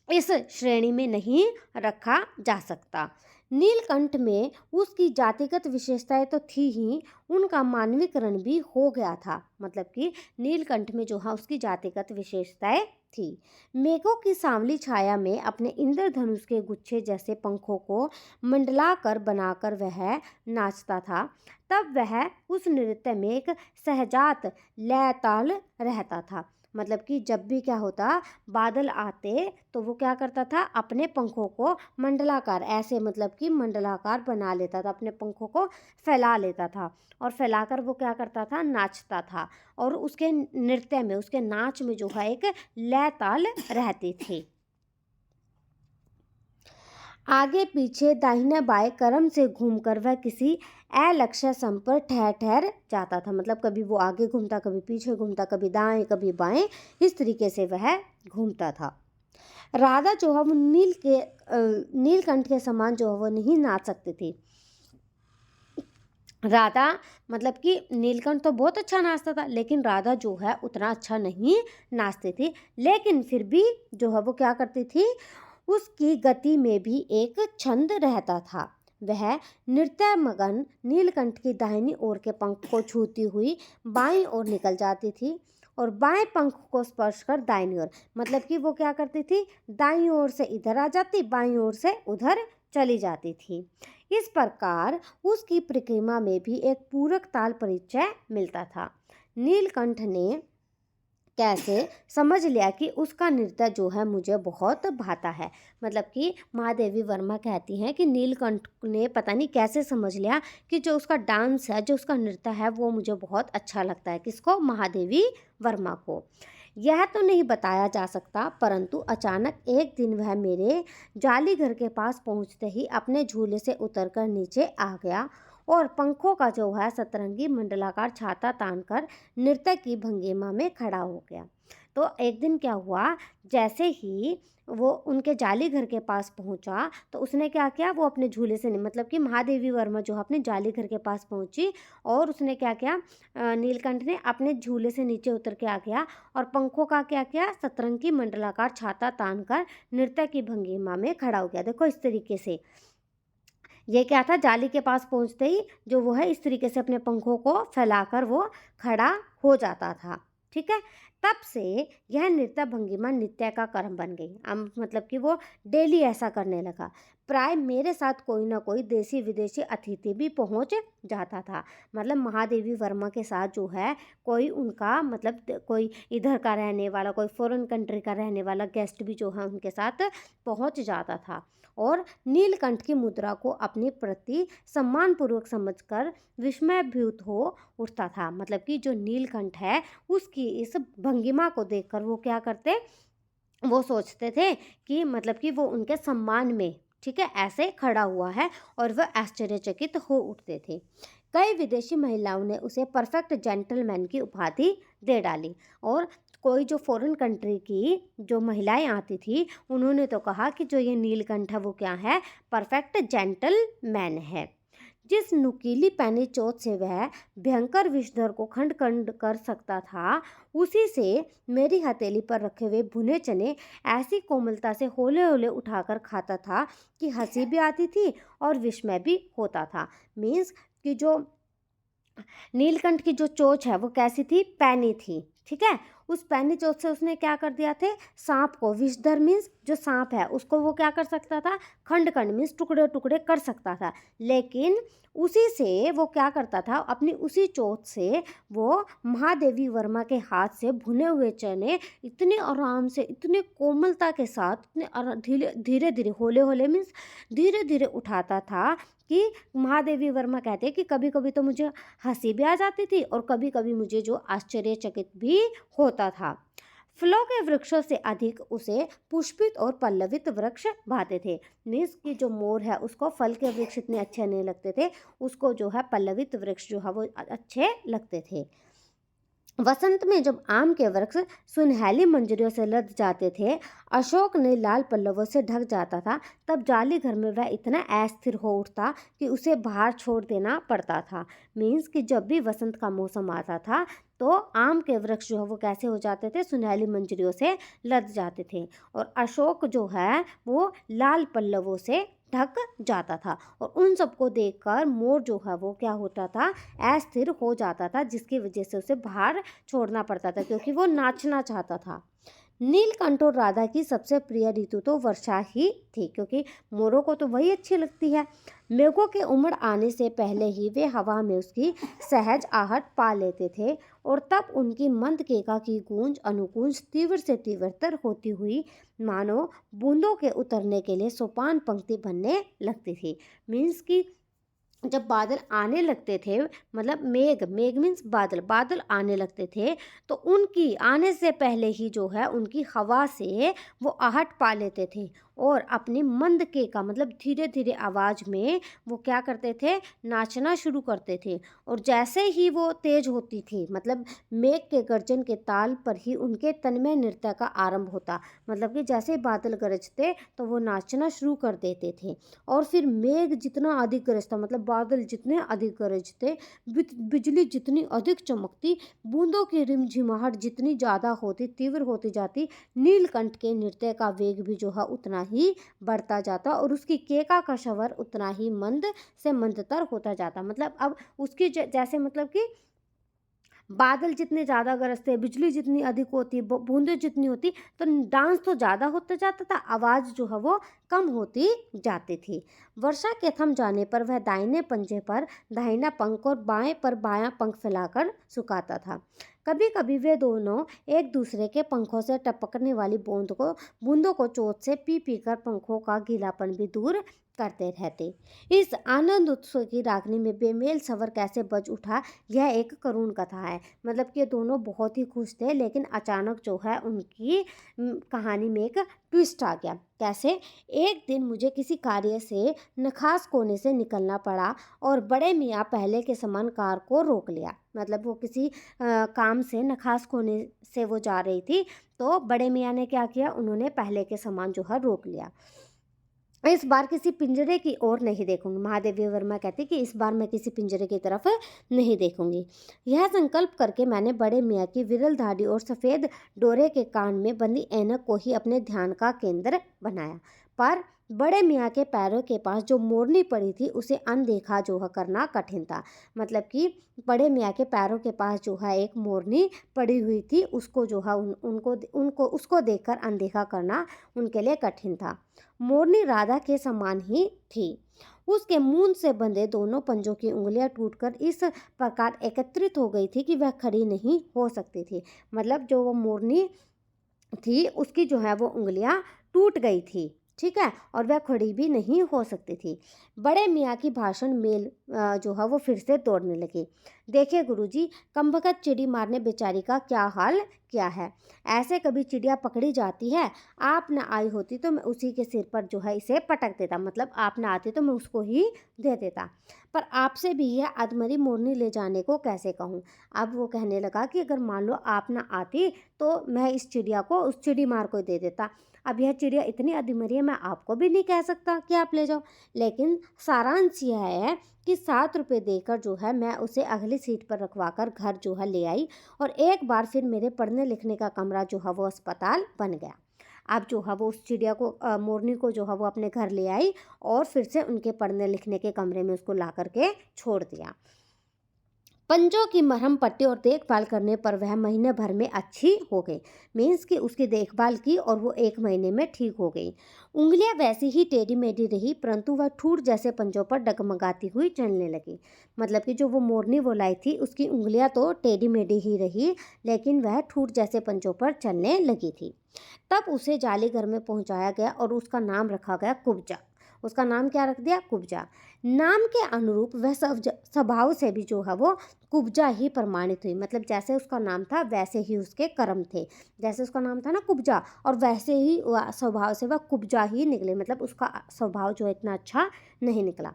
इस श्रेणी में नहीं रखा जा सकता। नीलकंठ में उसकी जातिगत विशेषताएं तो थी ही, उनका मानवीकरण भी हो गया था। मतलब कि नीलकंठ में जो है उसकी जातिगत विशेषताएं थी। मेघों की सांवली छाया में अपने इंद्रधनुष के गुच्छे जैसे पंखों को मंडलाकर बनाकर वह नाचता था। तब वह उस नृत्य में एक सहजात लय ताल रहता था। मतलब कि जब भी क्या होता, बादल आते तो वो क्या करता था, अपने पंखों को मंडलाकार, ऐसे मतलब कि मंडलाकार बना लेता था, अपने पंखों को फैला लेता था और फैलाकर वो क्या करता था, नाचता था। और उसके नृत्य में, उसके नाच में जो है एक लय ताल रहती थी। आगे पीछे दाहिने बाएं क्रम से घूमकर वह किसी अलक्ष्य सम पर ठहर ठहर जाता था। मतलब कभी वो आगे घूमता, कभी पीछे घूमता, कभी दाएं कभी बाएं, इस तरीके से वह घूमता था। राधा जो है वो नीलकंठ के समान जो है वो नहीं नाच सकती थी। राधा मतलब कि नीलकंठ तो बहुत अच्छा नाचता था, लेकिन राधा जो है उतना अच्छा नहीं नाचती थी। लेकिन फिर भी जो है वो क्या करती थी, उसकी गति में भी एक छंद रहता था। वह नृत्य मगन नीलकंठ की दाहिनी ओर के पंख को छूती हुई बाईं ओर निकल जाती थी और बाएं पंख को स्पर्श कर दाहिनी ओर, मतलब कि वो क्या करती थी, दाईं ओर से इधर आ जाती, बाईं ओर से उधर चली जाती थी। इस प्रकार उसकी परिक्रमा में भी एक पूरक ताल परिचय मिलता था। नीलकंठ ने कैसे समझ लिया कि उसका नृत्य जो है मुझे बहुत भाता है। मतलब कि महादेवी वर्मा कहती हैं कि नीलकंठ ने पता नहीं कैसे समझ लिया कि जो उसका डांस है, जो उसका नृत्य है, वो मुझे बहुत अच्छा लगता है। किसको? महादेवी वर्मा को। यह तो नहीं बताया जा सकता, परंतु अचानक एक दिन वह मेरे जाली घर के पास पहुंचते ही अपने झूले से उतरकर नीचे आ गया और पंखों का जो है सतरंगी मंडलाकार छाता तानकर नृत्य की भंगिमा में खड़ा हो गया। तो एक दिन क्या हुआ, जैसे ही वो उनके जाली घर के पास पहुंचा तो उसने क्या किया, वो अपने झूले से नहीं, मतलब कि महादेवी वर्मा जो अपने जाली घर के पास पहुंची और उसने क्या किया, नीलकंठ ने अपने झूले से नीचे उतर के आ गया और पंखों का क्या किया, सतरंगी मंडलाकार छाता तानकर नृत्य की भंगिमा में खड़ा हो गया। देखो इस तरीके से ये क्या था, जाली के पास पहुंचते ही जो वो है इस तरीके से अपने पंखों को फैलाकर वो खड़ा हो जाता था। ठीक है, तब से यह नृत्य भंगिमा नित्य का कर्म बन गई। अब मतलब कि वो डेली ऐसा करने लगा। प्राय मेरे साथ कोई ना कोई देसी विदेशी अतिथि भी पहुंच जाता था। मतलब महादेवी वर्मा के साथ जो है कोई उनका मतलब कोई इधर का रहने वाला, कोई फॉरेन कंट्री का रहने वाला गेस्ट भी जो है उनके साथ पहुंच जाता था और नीलकंठ की मुद्रा को अपने प्रति सम्मानपूर्वक समझकर विस्मयभूत हो उठता था। मतलब कि जो नीलकंठ है उसकी इस भंगिमा को देखकर वो क्या करते, वो सोचते थे कि मतलब कि वो उनके सम्मान में, ठीक है, ऐसे खड़ा हुआ है और वह आश्चर्यचकित हो उठते थे। कई विदेशी महिलाओं ने उसे परफेक्ट जेंटलमैन की उपाधि दे डाली और कोई जो फॉरेन कंट्री की जो महिलाएं आती थी उन्होंने तो कहा कि जो ये नीलकंठ है वो क्या है, परफेक्ट जेंटलमैन है। जिस नुकीली पैनी चोट से वह भयंकर विषधर को खंड खंड कर सकता था, उसी से मेरी हथेली पर रखे हुए भुने चने ऐसी कोमलता से होले होले उठाकर खाता था कि हंसी भी आती थी और विस्मय भी होता था। मीन्स कि जो नीलकंठ की जो चोंच है वो कैसी थी, पैनी थी। ठीक है, उस पैनी चोंच से उसने क्या कर दिया थे, सांप को, विषधर मीन्स जो सांप है उसको वो क्या कर सकता था, खंड खंड मीन्स टुकड़े टुकड़े कर सकता था। लेकिन उसी से वो क्या करता था, अपनी उसी चोंच से वो महादेवी वर्मा के हाथ से भुने हुए चने इतने आराम से, इतने कोमलता के साथ, इतने धीरे धीरे धीरे, होले होले मीन्स धीरे धीरे उठाता था कि महादेवी वर्मा कहते हैं कि कभी कभी तो मुझे हंसी भी आ जाती थी और कभी कभी मुझे जो आश्चर्यचकित भी होता था। फलों के वृक्षों से अधिक उसे पुष्पित और पल्लवित वृक्ष भाते थे। मीन्स कि जो मोर है उसको फल के वृक्ष इतने अच्छे नहीं लगते थे, उसको जो है पल्लवित वृक्ष जो है वो अच्छे लगते थे। वसंत में जब आम के वृक्ष सुनहली मंजरियों से लद जाते थे, अशोक ने लाल पल्लवों से ढक जाता था, तब जाली घर में वह इतना अस्थिर हो उठता कि उसे बाहर छोड़ देना पड़ता था। मीन्स कि जब भी वसंत का मौसम आता था तो आम के वृक्ष जो है वो कैसे हो जाते थे, सुनहली मंजरियों से लद जाते थे और अशोक जो है वो लाल पल्लवों से ढक जाता था। और उन सबको देखकर मोर जो है वो क्या होता था, अस्थिर हो जाता था, जिसकी वजह से उसे बाहर छोड़ना पड़ता था क्योंकि वो नाचना चाहता था। नीलकंठ और राधा की सबसे प्रिय ऋतु तो वर्षा ही थी, क्योंकि मोरों को तो वही अच्छी लगती है। मेघों के उमड़ आने से पहले ही वे हवा में उसकी सहज आहट पा लेते थे, और तब उनकी मंद केका की गूंज अनुगूंज तीव्र से तीव्रतर होती हुई मानो बूंदों के उतरने के लिए सोपान पंक्ति बनने लगती थी। मीन्स की जब बादल आने लगते थे, मतलब मेघ, मेघ मीन्स बादल, बादल आने लगते थे, तो उनकी आने से पहले ही जो है उनकी हवा से वो आहट पा लेते थे, और अपनी मंद के का मतलब धीरे धीरे आवाज़ में वो क्या करते थे, नाचना शुरू करते थे। और जैसे ही वो तेज होती थी, मतलब मेघ के गर्जन के ताल पर ही उनके तन में नृत्य का आरंभ होता। मतलब कि जैसे ही बादल गरजते तो वो नाचना शुरू कर देते थे। और फिर मेघ जितना अधिक गरजता, मतलब बादल जितने अधिक गरजते, बिजली जितनी अधिक चमकती, बूंदों की रिमझिमाहट जितनी ज़्यादा होती, तीव्र होती जाती, नीलकंठ के नृत्य का वेग भी जो है उतना ही बढ़ता जाता, और उसकी केका का स्वर उतना ही मंद से मंदतर होता जाता। मतलब अब उसकी जैसे मतलब कि बादल जितने ज़्यादा गरजते, बिजली जितनी अधिक होती, बूंदें जितनी होती, तो डांस तो ज़्यादा होता जाता था, आवाज़ जो है वो कम होती जाती थी। वर्षा के थम जाने पर वह दाहिने पंजे पर दाहिना पंख और बाएं पर बायां पंख फैलाकर सुखाता था। कभी कभी वे दोनों एक दूसरे के पंखों से टपकने वाली बूंदों को चोट से पी पी कर पंखों का गीलापन भी दूर करते रहते। इस आनंद उत्सव की रागनी में बेमेल सवर कैसे बज उठा, यह एक करुण कथा है। मतलब कि दोनों बहुत ही खुश थे, लेकिन अचानक जो है उनकी कहानी में एक ट्विस्ट आ गया। कैसे? एक दिन मुझे किसी कार्य से नखास कोने से निकलना पड़ा, और बड़े मियाँ पहले के समान कार को रोक लिया। मतलब वो किसी काम से नखास कोने से वो जा रही थी, तो बड़े मियाँ ने क्या किया, उन्होंने पहले के समान जो है रोक लिया। इस बार किसी पिंजरे की ओर नहीं देखूंगी। महादेवी वर्मा कहती कि इस बार मैं किसी पिंजरे की तरफ नहीं देखूंगी। यह संकल्प करके मैंने बड़े मियाँ की विरल दाढ़ी और सफ़ेद डोरे के कान में बंदी ऐनक को ही अपने ध्यान का केंद्र बनाया। पर बड़े मियाँ के पैरों के पास जो मोरनी पड़ी थी उसे अनदेखा जो है करना कठिन था। मतलब कि बड़े मियाँ के पैरों के पास जो है एक मोरनी पड़ी हुई थी, उसको जो है उनको उसको देखकर अनदेखा करना उनके लिए कठिन था। मोरनी राधा के समान ही थी। उसके मूंद से बंधे दोनों पंजों की उंगलियां टूटकर इस प्रकार एकत्रित हो गई थी कि वह खड़ी नहीं हो सकती थी। मतलब जो वो मोरनी थी उसकी जो है वो उंगलियां टूट गई थी, ठीक है, और वह खड़ी भी नहीं हो सकती थी। बड़े मियाँ की भाषण मेल जो है वो फिर से दौड़ने लगी। देखिए गुरुजी, कमबख्त चिड़ी मारने बेचारी का क्या हाल किया है। ऐसे कभी चिड़िया पकड़ी जाती है। आप न आई होती तो मैं उसी के सिर पर जो है इसे पटक देता। मतलब आप ना आती तो मैं उसको ही दे देता। पर आपसे भी यह अधमरी मोरनी ले जाने को कैसे कहूँ। अब वो कहने लगा कि अगर मान लो आप ना आती तो मैं इस चिड़िया को उस चिड़ी मार को दे देता। अब यह चिड़िया इतनी अधमरी है, मैं आपको भी नहीं कह सकता कि आप ले जाओ। लेकिन सारांश यह है कि 7 रुपये देकर जो है मैं उसे अगली सीट पर रखवा कर घर जो है ले आई, और एक बार फिर मेरे पढ़ने लिखने का कमरा जो है वो अस्पताल बन गया। अब जो है वो उस चिड़िया को मोरनी को जो है वो अपने घर ले आई, और फिर से उनके पढ़ने लिखने के कमरे में उसको ला करके छोड़ दिया। पंजों की मरहम पट्टी और देखभाल करने पर वह महीने भर में अच्छी हो गई। मीन्स कि उसकी देखभाल की और वो 1 महीने में ठीक हो गई। उंगलियां वैसी ही टेढ़ी मेढ़ी रही, परंतु वह ठूठ जैसे पंजों पर डगमगाती हुई चलने लगी। मतलब कि जो वो मोरनी वो लाई थी उसकी उंगलियां तो टेढ़ी मेढ़ी ही रही, लेकिन वह ठूठ जैसे पंजों पर चलने लगी थी। तब उसे जाली घर में पहुंचाया गया और उसका नाम रखा गया कुब्जा। उसका नाम क्या रख दिया? कुब्जा। नाम के अनुरूप वह स्वभाव से भी जो है वो कुब्जा ही प्रमाणित हुई। मतलब जैसे उसका नाम था वैसे ही उसके कर्म थे। जैसे उसका नाम था ना कुब्जा, और वैसे ही स्वभाव से वह कुब्जा ही निकले। मतलब उसका स्वभाव जो इतना अच्छा नहीं निकला।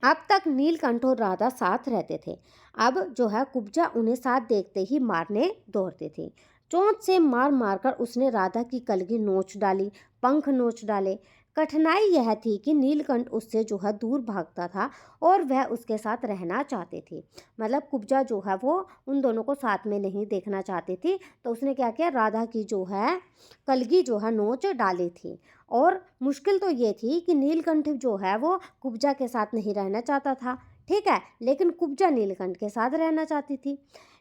अब तक नीलकंठ और राधा साथ रहते थे। अब जो है कुब्जा उन्हें साथ देखते ही मारने दौड़ती थी। चोंच से मार मारकर उसने राधा की कलगी नोच डाली, पंख नोच डाले, कठिनाई यह थी कि नीलकंठ उससे जो है दूर भागता था और वह उसके साथ रहना चाहती थी। मतलब कुब्जा जो है वो उन दोनों को साथ में नहीं देखना चाहती थी। तो उसने क्या किया, राधा की जो है कलगी जो है नोच डाली थी। और मुश्किल तो ये थी कि नीलकंठ जो है वो कुब्जा के साथ नहीं रहना चाहता था, ठीक है, लेकिन कुब्जा नीलकंठ के साथ रहना चाहती थी।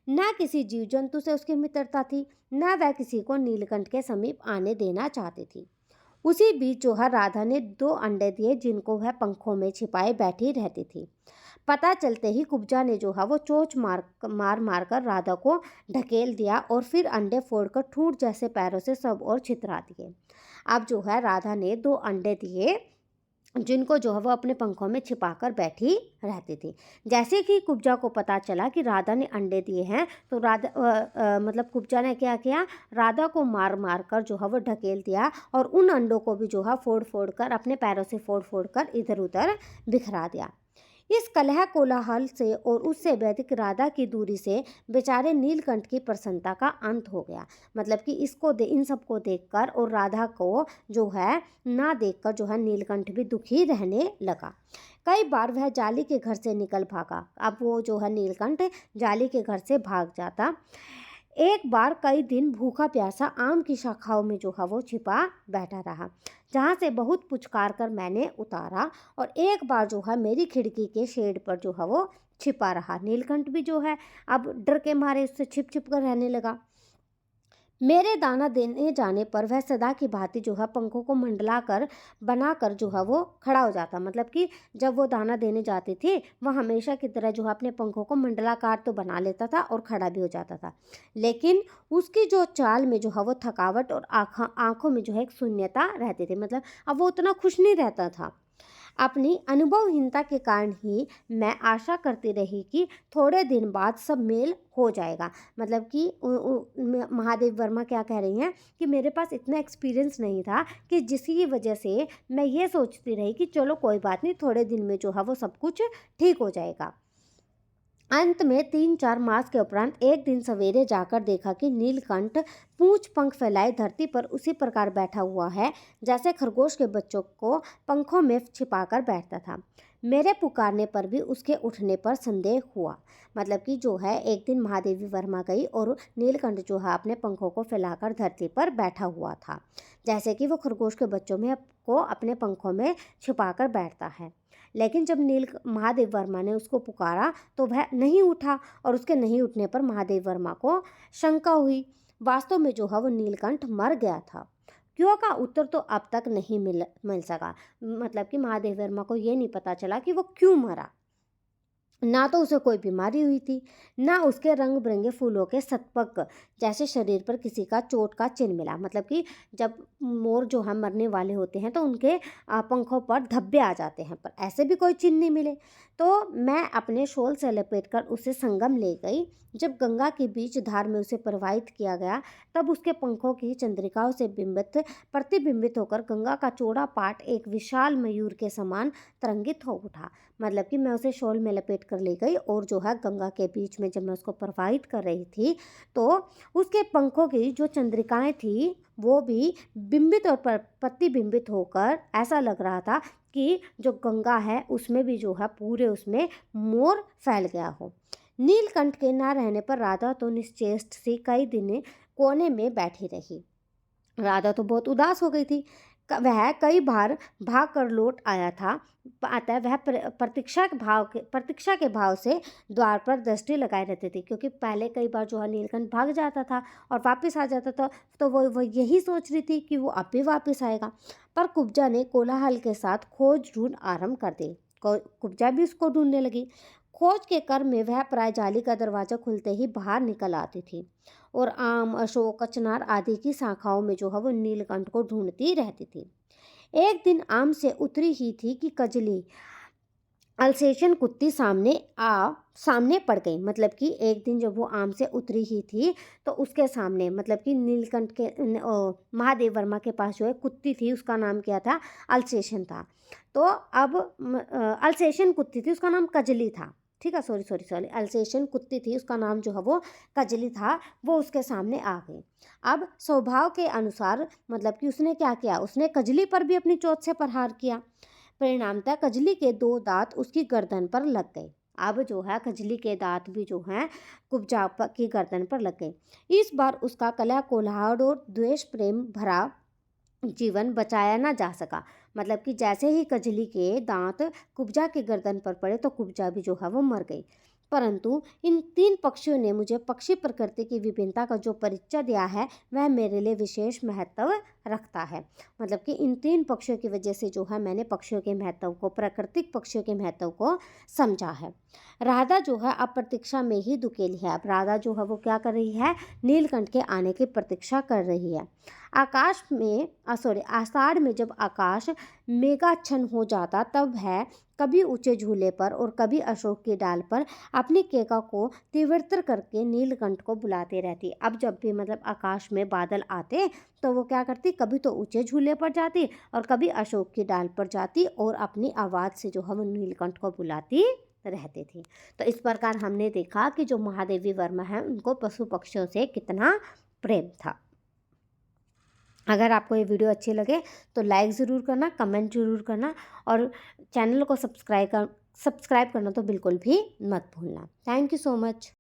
न किसी जीव जंतु से उसकी मित्रता थी, न वह किसी को नीलकंठ के समीप आने देना चाहती थी। उसी बीच जो है राधा ने 2 अंडे दिए जिनको वह पंखों में छिपाए बैठी रहती थी। पता चलते ही कुब्जा ने जो है वो चोंच मार मार कर राधा को ढकेल दिया और फिर अंडे फोड़कर ठूंठ जैसे पैरों से सब और छितरा दिए। अब जो है राधा ने 2 अंडे दिए जिनको जो है वो अपने पंखों में छिपाकर बैठी रहती थी। जैसे कि कुब्जा को पता चला कि राधा ने अंडे दिए हैं तो मतलब कुब्जा ने क्या किया, राधा को मार मार कर जो है वो ढकेल दिया और उन अंडों को भी जो है फोड़ फोड़ कर अपने पैरों से फोड़ फोड़ कर इधर उधर बिखरा दिया। इस कलह कोलाहल से और उससे व्यधिक राधा की दूरी से बेचारे नीलकंठ की प्रसन्नता का अंत हो गया। मतलब कि इन सबको देखकर और राधा को जो है ना देखकर जो है नीलकंठ भी दुखी रहने लगा। कई बार वह जाली के घर से निकल भागा। अब वो जो है नीलकंठ जाली के घर से भाग जाता। एक बार कई दिन भूखा प्यासा आम की शाखाओं में जो है वो छिपा बैठा रहा, जहाँ से बहुत पुचकार कर मैंने उतारा। और एक बार जो है मेरी खिड़की के शेड पर जो है वो छिपा रहा। नीलकंठ भी जो है अब डर के मारे उससे छिप छिप कर रहने लगा। मेरे दाना देने जाने पर वह सदा की भांति जो है पंखों को मंडला कर बना कर जो है वो खड़ा हो जाता। मतलब कि जब वो दाना देने जाती थी वह हमेशा की तरह जो है अपने पंखों को मंडलाकार तो बना लेता था और खड़ा भी हो जाता था, लेकिन उसकी जो चाल में जो है वो थकावट और आँखों में जो है एक शून्यता रहती थी। मतलब अब वो उतना खुश नहीं रहता था। अपनी अनुभवहीनता के कारण ही मैं आशा करती रही कि थोड़े दिन बाद सब मेल हो जाएगा। मतलब कि महादेव वर्मा क्या कह रही हैं कि मेरे पास इतना एक्सपीरियंस नहीं था कि जिसकी वजह से मैं ये सोचती रही कि चलो कोई बात नहीं, थोड़े दिन में जो है वो सब कुछ ठीक हो जाएगा। अंत में 3-4 मास के उपरांत एक दिन सवेरे जाकर देखा कि नीलकंठ पूंछ पंख फैलाए धरती पर उसी प्रकार बैठा हुआ है जैसे खरगोश के बच्चों को पंखों में छिपाकर बैठता था। मेरे पुकारने पर भी उसके उठने पर संदेह हुआ। मतलब कि जो है एक दिन महादेवी वर्मा गई और नीलकंठ जो है अपने पंखों को फैलाकर धरती पर बैठा हुआ था, जैसे कि वो खरगोश के बच्चों में को अपने पंखों में छिपाकर बैठता है। लेकिन जब महादेव वर्मा ने उसको पुकारा तो वह नहीं उठा और उसके नहीं उठने पर महादेव वर्मा को शंका हुई। वास्तव में जो है वो नीलकंठ मर गया था। क्यों का उत्तर तो अब तक नहीं मिल सका। मतलब कि महादेव वर्मा को ये नहीं पता चला कि वो क्यों मरा। ना तो उसे कोई बीमारी हुई थी, ना उसके रंग बिरंगे फूलों के सतपक जैसे शरीर पर किसी का चोट का चिन्ह मिला। मतलब कि जब मोर जो है मरने वाले होते हैं तो उनके पंखों पर धब्बे आ जाते हैं, पर ऐसे भी कोई चिन्ह नहीं मिले। तो मैं अपने शॉल से लपेटकर उसे संगम ले गई। जब गंगा के बीच धार में उसे प्रवाहित किया गया तब उसके पंखों की चंद्रिकाओं से प्रतिबिंबित होकर गंगा का चौड़ा पाट एक विशाल मयूर के समान तरंगित हो उठा। मतलब कि मैं उसे शॉल में लपेट कर ले गई और जो है गंगा के बीच में जब मैं उसको प्रवाहित कर रही थी तो उसके पंखों की जो चंद्रिकाएं थी वो भी बिंबित और प्रतिबिंबित होकर ऐसा लग रहा था कि जो गंगा है उसमें भी जो है पूरे उसमें मोर फैल गया हो। नीलकंठ के ना रहने पर राधा तो निश्चेष्ट सी कई दिन कोने में बैठी रही। राधा तो बहुत उदास हो गई थी। वह कई बार भाग कर लौट आया था, अतः वह प्रतीक्षा के भाव से द्वार पर दृष्टि लगाए रहती थी, क्योंकि पहले कई बार जो है नीलकंठ भाग जाता था और वापस आ जाता था, तो वो यही सोच रही थी कि वो अब भी वापस आएगा। पर कुब्जा ने कोलाहल के साथ खोज ढूंढ आरंभ कर दी। कुब्जा भी उसको ढूंढने लगी। खोज के क्रम में वह प्राय जाली का दरवाजा खुलते ही बाहर निकल आती थी और आम, अशोक, कचनार आदि की शाखाओं में जो है वो नीलकंठ को ढूंढती रहती थी। एक दिन आम से उतरी ही थी कि कजली अल्सेशियन कुत्ती सामने पड़ गई। मतलब कि एक दिन जब वो आम से उतरी ही थी तो उसके सामने, मतलब कि नीलकंठ के महादेव वर्मा के पास जो है कुत्ती थी, उसका नाम क्या था, अल्सेशियन था। तो अब अल्सेशियन कुत्ती थी, उसका नाम कजली था। ठीक है, सॉरी सॉरी सॉरी, अल्सेशियन कुत्ती थी, उसका नाम जो है वो कजली था, वो उसके सामने आ गई। अब स्वभाव के अनुसार मतलब कि उसने क्या किया, उसने कजली पर भी अपनी चोंच से प्रहार किया। परिणामतः कजली के 2 दाँत उसकी गर्दन पर लग गए। अब जो है कजली के दाँत भी जो हैं कुब्जा की गर्दन पर लग गए। इस बार उसका कलह कोलाहल और द्वेष प्रेम भरा जीवन बचाया ना जा सका। मतलब कि जैसे ही कजली के दांत कुब्जा की गर्दन पर पड़े तो कुब्जा भी जो है वो मर गई। परंतु इन 3 पक्षियों ने मुझे पक्षी प्रकृति की विभिन्नता का जो परिचय दिया है वह मेरे लिए विशेष महत्व रखता है। मतलब कि इन 3 पक्षियों की वजह से जो है मैंने पक्षियों के महत्व को, प्राकृतिक पक्षियों के महत्व को समझा है। राधा जो है अब प्रतीक्षा में ही दुकेली है। अब राधा जो है वो क्या कर रही है, नीलकंठ के आने की प्रतीक्षा कर रही है। आकाश में आषाढ़ में जब आकाश मेघाच्छन्न हो जाता तब है कभी ऊंचे झूले पर और कभी अशोक की डाल पर अपनी केका को तीव्रतर करके नीलकंठ को बुलाते रहती। अब जब भी मतलब आकाश में बादल आते तो वो क्या करती, कभी तो ऊंचे झूले पर जाती और कभी अशोक की डाल पर जाती और अपनी आवाज़ से जो है वो नीलकंठ को बुलाती रहती थी। तो इस प्रकार हमने देखा कि जो महादेवी वर्मा है उनको पशु पक्षियों से कितना प्रेम था। अगर आपको ये वीडियो अच्छी लगे तो लाइक ज़रूर करना, कमेंट ज़रूर करना और चैनल को सब्सक्राइब करना तो बिल्कुल भी मत भूलना। Thank you so much.